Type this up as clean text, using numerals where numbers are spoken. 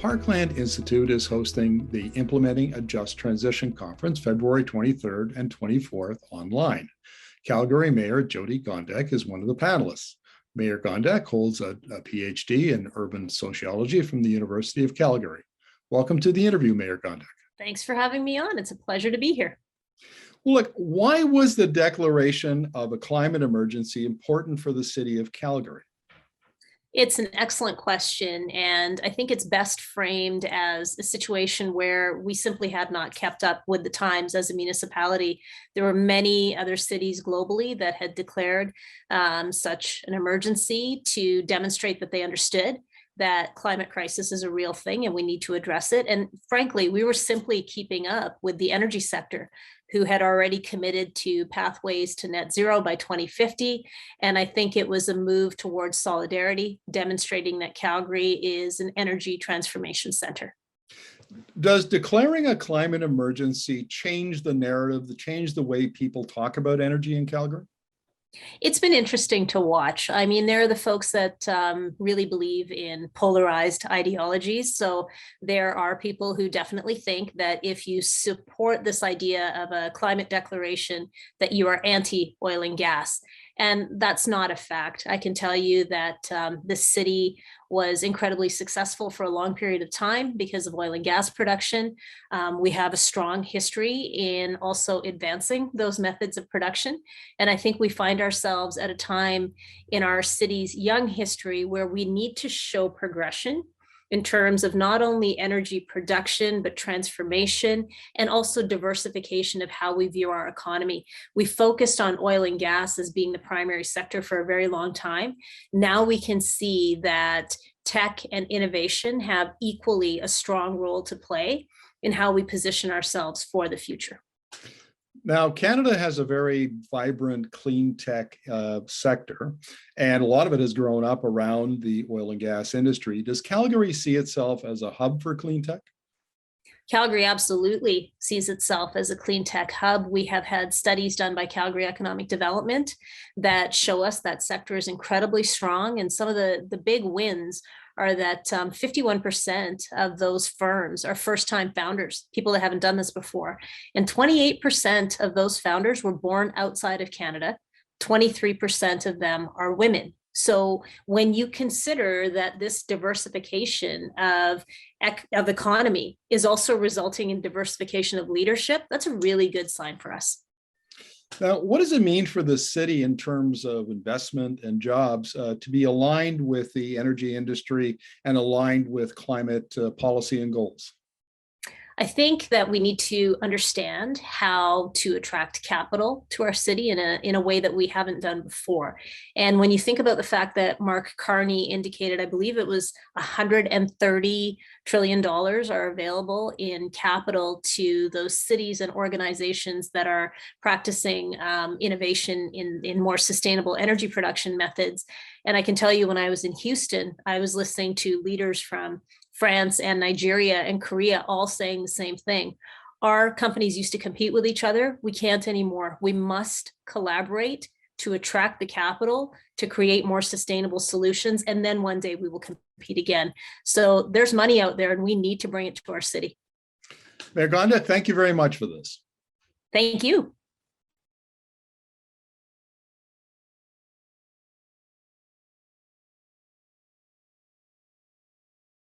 Parkland Institute is hosting the Implementing a Just Transition Conference February 23rd and 24th online. Calgary Mayor Jyoti Gondek is one of the panelists. Mayor Gondek holds a PhD in urban sociology from the University of Calgary. Welcome to the interview, Mayor Gondek. Thanks for having me on. It's a pleasure to be here. Well, look, why was the declaration of a climate emergency important for the city of Calgary? It's an excellent question, and I think it's best framed as a situation where we simply had not kept up with the times as a municipality. There were many other cities globally that had declared such an emergency to demonstrate that they understood that climate crisis is a real thing and we need to address it. And frankly, we were simply keeping up with the energy sector, who had already committed to pathways to net zero by 2050. And I think it was a move towards solidarity, demonstrating that Calgary is an energy transformation center. Does declaring a climate emergency change the narrative, change the way people talk about energy in Calgary? It's been interesting to watch. I mean, there are the folks that really believe in polarized ideologies. So there are people who definitely think that if you support this idea of a climate declaration, that you are anti-oil and gas. And that's not a fact. I can tell you that the city was incredibly successful for a long period of time because of oil and gas production. We have a strong history in also advancing those methods of production. And I think we find ourselves at a time in our city's young history where we need to show progression in terms of not only energy production, but transformation and also diversification of how we view our economy. We focused on oil and gas as being the primary sector for a very long time. Now we can see that tech and innovation have equally a strong role to play in how we position ourselves for the future. Now, Canada has a very vibrant clean tech sector, and a lot of it has grown up around the oil and gas industry. Does Calgary see itself as a hub for clean tech? Calgary absolutely sees itself as a clean tech hub. We have had studies done by Calgary Economic Development that show us that sector is incredibly strong. And some of the big wins are that 51% of those firms are first-time founders, people that haven't done this before. And 28% of those founders were born outside of Canada. 23% of them are women. So when you consider that this diversification of economy is also resulting in diversification of leadership, that's a really good sign for us. Now, what does it mean for the city in terms of investment and jobs to be aligned with the energy industry and aligned with climate policy and goals? I think that we need to understand how to attract capital to our city in a way that we haven't done before. And when you think about the fact that Mark Carney indicated, I believe it was $130 trillion are available in capital to those cities and organizations that are practicing innovation in more sustainable energy production methods. And I can tell you, when I was in Houston, I was listening to leaders from France and Nigeria and Korea all saying the same thing. Our companies used to compete with each other. We can't anymore. We must collaborate to attract the capital, to create more sustainable solutions, and then one day we will compete again. So there's money out there and we need to bring it to our city. Mayor Gondek, thank you very much for this. Thank you.